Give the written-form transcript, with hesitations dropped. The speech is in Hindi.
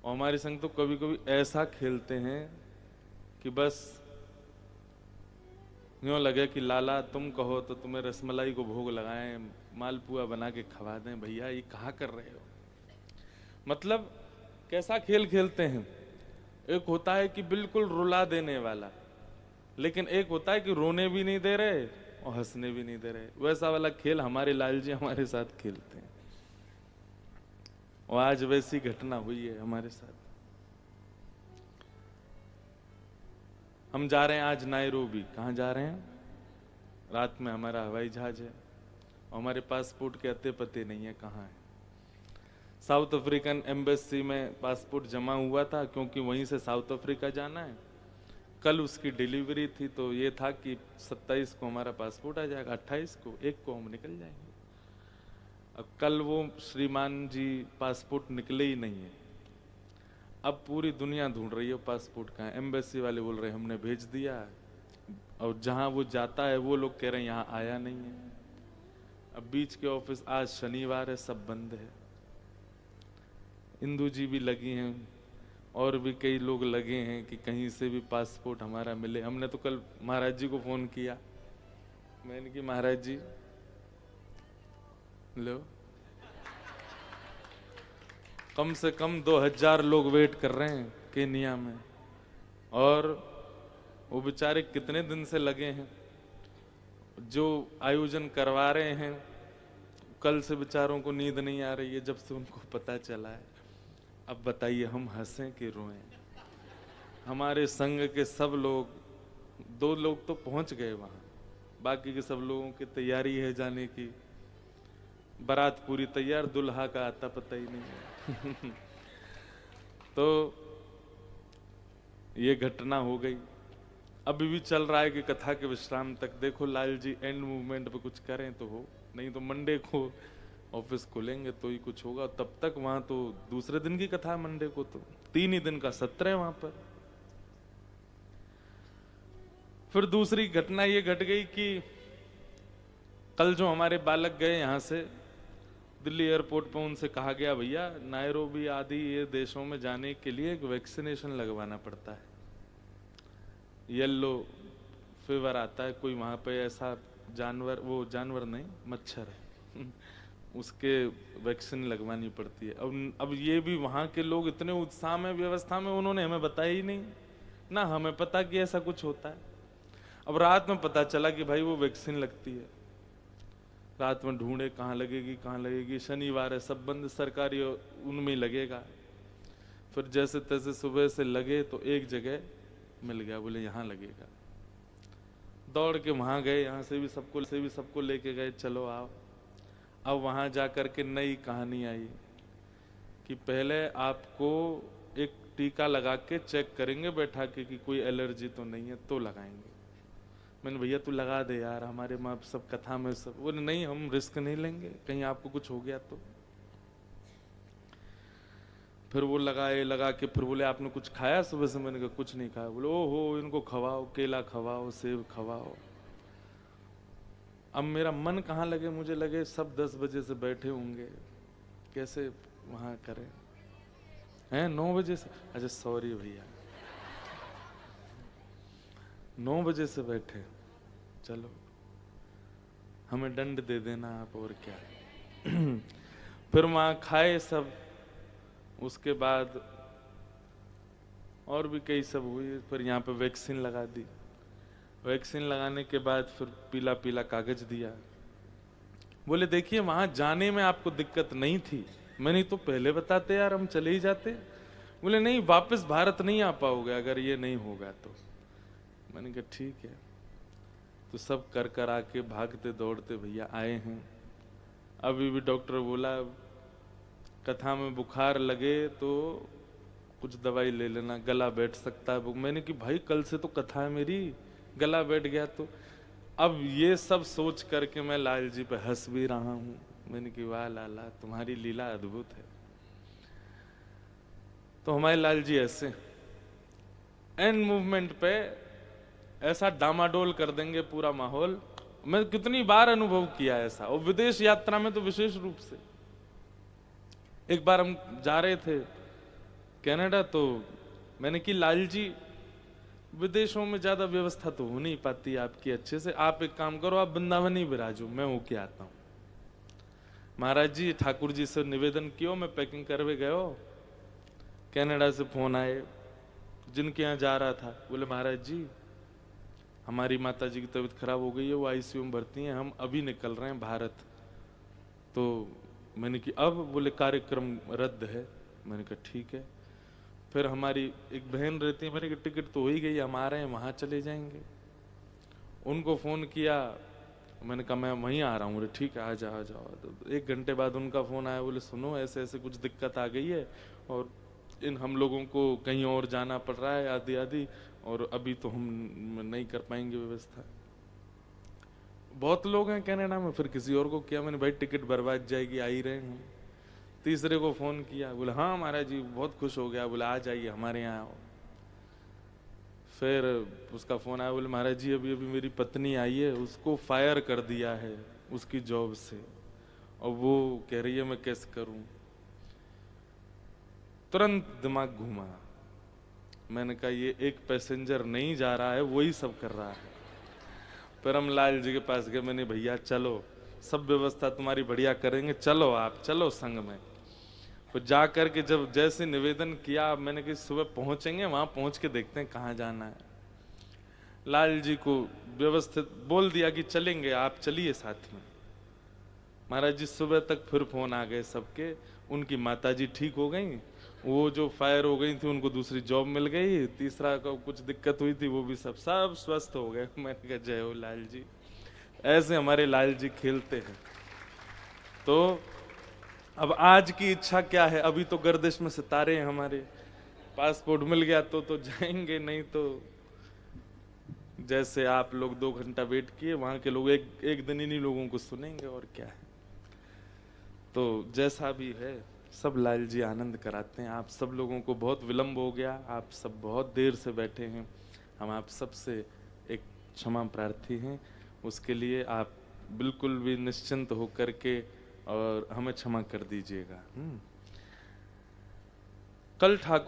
और हमारे संग तो कभी कभी ऐसा खेलते हैं कि बस यूँ लगे कि लाला तुम कहो तो तुम्हें रसमलाई को भोग लगाएं, मालपुआ बना के खवा दें। भैया ये कहाँ कर रहे हो? मतलब कैसा खेल खेलते हैं। एक होता है कि बिल्कुल रुला देने वाला, लेकिन एक होता है कि रोने भी नहीं दे रहे और हंसने भी नहीं दे रहे। वैसा वाला खेल हमारे लाल जी हमारे साथ खेलते हैं। और आज वैसी घटना हुई है हमारे साथ। हम जा रहे हैं आज नायरोबी। कहाँ जा रहे हैं? रात में हमारा हवाई जहाज है और हमारे पासपोर्ट के अते पते नहीं है कहाँ है। साउथ अफ्रीकन एम्बेसी में पासपोर्ट जमा हुआ था, क्योंकि वहीं से साउथ अफ्रीका जाना है। कल उसकी डिलीवरी थी, तो ये था कि 27 को हमारा पासपोर्ट आ जाएगा, 28 को, 1 को हम निकल जाएंगे। अब कल वो श्रीमान जी पासपोर्ट निकले ही नहीं है। अब पूरी दुनिया ढूंढ रही है पासपोर्ट कहाँ है। एम्बेसी वाले बोल रहे हैं हमने भेज दिया, और जहां वो जाता है वो लोग कह रहे हैं यहाँ आया नहीं है। अब बीच के ऑफिस, आज शनिवार है, सब बंद है। इंदू जी भी लगी हैं और भी कई लोग लगे हैं कि कहीं से भी पासपोर्ट हमारा मिले। हमने तो कल महाराज जी को फोन किया, मैंने कि महाराज जी लो, कम से कम 2000 लोग वेट कर रहे हैं केनिया में, और वो बेचारे कितने दिन से लगे हैं। जो आयोजन करवा रहे हैं, कल से बेचारों को नींद नहीं आ रही है जब से उनको पता चला है। अब बताइए हम हंसें कि रोएं? हमारे संघ के सब लोग, 2 लोग तो पहुंच गए वहां, बाकी के सब लोगों की तैयारी है जाने की। बारात पूरी तैयार, दुल्हा का आता पता ही नहीं है। तो ये घटना हो गई। अभी भी चल रहा है कि कथा के विश्राम तक देखो लाल जी एंड मूवमेंट पे कुछ करें तो हो, नहीं तो मंडे को ऑफिस खोलेंगे तो ही कुछ होगा। तब तक वहां तो दूसरे दिन की कथा है, मंडे को तो 3 ही दिन का सत्र है वहां पर। फिर दूसरी घटना ये घट गई कि कल जो हमारे बालक गए यहां से दिल्ली एयरपोर्ट पर, उनसे कहा गया भैया नायरोबी आदि ये देशों में जाने के लिए एक वैक्सीनेशन लगवाना पड़ता है। येलो फीवर आता है, कोई वहां पे ऐसा जानवर, वो जानवर नहीं मच्छर है, उसके वैक्सीन लगवानी पड़ती है। अब ये भी वहां के लोग इतने उत्साह में, व्यवस्था में, उन्होंने हमें बताया ही नहीं ना, हमें पता कि ऐसा कुछ होता है। अब रात में पता चला कि भाई वो वैक्सीन लगती है। रात में ढूंढे कहाँ लगेगी कहाँ लगेगी, शनिवार है, सब बंद सरकारी, उनमें ही लगेगा। फिर जैसे तैसे सुबह से लगे तो एक जगह मिल गया, बोले यहाँ लगेगा। दौड़ के वहां गए, यहाँ से भी सबको लेके गए, चलो आओ। अब वहां जाकर के नई कहानी आई कि पहले आपको एक टीका लगा के चेक करेंगे बैठा के कि कोई एलर्जी तो नहीं है, तो लगाएंगे। मैंने भैया तू लगा दे यार, हमारे माँ सब कथा में सब, बोले नहीं हम रिस्क नहीं लेंगे, कहीं आपको कुछ हो गया तो। फिर वो लगा के फिर बोले आपने कुछ खाया सुबह से? मैंने कहा कुछ नहीं खाया। बोले ओहो इनको खवाओ, केला खवाओ, सेब खवाओ। अब मेरा मन कहाँ लगे, मुझे लगे सब 10 बजे से बैठे होंगे, कैसे वहां करें हैं 9 बजे से। अच्छा सॉरी भैया, 9 बजे से बैठे, चलो हमें दंड दे देना आप, और क्या। फिर वहां खाए सब, उसके बाद और भी कई सब हुई। फिर यहाँ पे वैक्सीन लगा दी। वैक्सीन लगाने के बाद फिर पीला पीला कागज दिया। बोले देखिए वहां जाने में आपको दिक्कत नहीं थी, मैंने तो पहले बताते यार, हम चले ही जाते। बोले नहीं वापस भारत नहीं आ पाओगे अगर ये नहीं होगा तो। मैंने कहा ठीक है। तो सब कर आके भागते दौड़ते भैया आए हैं। अभी भी डॉक्टर बोला कथा में बुखार लगे तो कुछ दवाई ले लेना, गला बैठ सकता है। मैंने कि भाई कल से तो कथा है मेरी, गला बैठ गया तो। अब ये सब सोच करके मैं लाल जी पे हंस भी रहा हूं। मैंने कि वाह लाला तुम्हारी लीला अद्भुत है। तो हमारे लाल जी ऐसे एंड मूवमेंट पे ऐसा डामाडोल कर देंगे पूरा माहौल। मैं कितनी बार अनुभव किया ऐसा, और विदेश यात्रा में तो विशेष रूप से। एक बार हम जा रहे थे कनाडा तो मैंने कि लाल जी विदेशों में ज्यादा व्यवस्था तो हो नहीं पाती आपकी अच्छे से, आप एक काम करो, आप वृंदावन ही विराजो, मैं होके आता हूँ। महाराज जी ठाकुर जी से निवेदन कियो, मैं पैकिंग करवे गयो, कनाडा से फोन आए जिनके यहाँ जा रहा था, बोले महाराज जी हमारी माता जी की तबीयत खराब हो गई है, वो आईसीयू में भर्ती हैं, हम अभी निकल रहे हैं भारत। तो मैंने कि अब, बोले कार्यक्रम रद्द है। मैंने कहा ठीक है। फिर हमारी एक बहन रहती है, मैंने कहा टिकट तो हो ही गई, हम आ रहे हैं, वहां चले जाएंगे। उनको फोन किया, मैंने कहा मैं वहीं आ रहा हूँ। बोले ठीक है, आ जाओ। तो 1 घंटे बाद उनका फोन आया, बोले सुनो ऐसे ऐसे कुछ दिक्कत आ गई है और इन हम लोगों को कहीं और जाना पड़ रहा है आदि आदि, और अभी तो हम नहीं कर पाएंगे व्यवस्था। बहुत लोग हैं कनाडा में, फिर किसी और को किया, मैंने भाई टिकट बर्बाद जाएगी, आ ही रहे हैं। तीसरे को फोन किया, बोले हाँ महाराज जी, बहुत खुश हो गया, बोले आ जाइए हमारे यहाँ आओ। फिर उसका फोन आया, बोले महाराज जी अभी अभी मेरी पत्नी आई है, उसको फायर कर दिया है उसकी जॉब से, और वो कह रही है मैं कैसे करूं। तुरंत दिमाग घूमा। मैंने कहा ये एक पैसेंजर नहीं जा रहा है, वही सब कर रहा है। फिर हम लाल जी के पास गए, मैंने भैया चलो, सब व्यवस्था तुम्हारी बढ़िया करेंगे, चलो आप चलो संग में। तो जा करके जब जैसे निवेदन किया, मैंने कहा सुबह पहुंचेंगे, वहां पहुंच के देखते हैं कहाँ जाना है। लाल जी को व्यवस्थित बोल दिया कि चलेंगे, आप चलिए साथ में। महाराज जी सुबह तक फिर फोन आ गए सबके, उनकी माताजी ठीक हो गई, वो जो फायर हो गई थी उनको दूसरी जॉब मिल गई, तीसरा को कुछ दिक्कत हुई थी वो भी सब स्वस्थ हो गए। मैंने कहा जय हो लाल जी, ऐसे हमारे लाल जी खेलते हैं। तो अब आज की इच्छा क्या है, अभी तो गर्दिश में सितारे हैं हमारे, पासपोर्ट मिल गया तो जाएंगे, नहीं तो जैसे आप लोग 2 घंटा वेट किए, वहां के लोग एक दिन इन्हीं लोगों को सुनेंगे, और क्या है। तो जैसा भी है, सब लाल जी आनंद कराते हैं। आप सब लोगों को बहुत विलंब हो गया, आप सब बहुत देर से बैठे हैं, हम आप सबसे एक क्षमा प्रार्थी हैं। उसके लिए आप बिल्कुल भी निश्चिंत होकर के और हमें क्षमा कर दीजिएगा। कल ठाकुर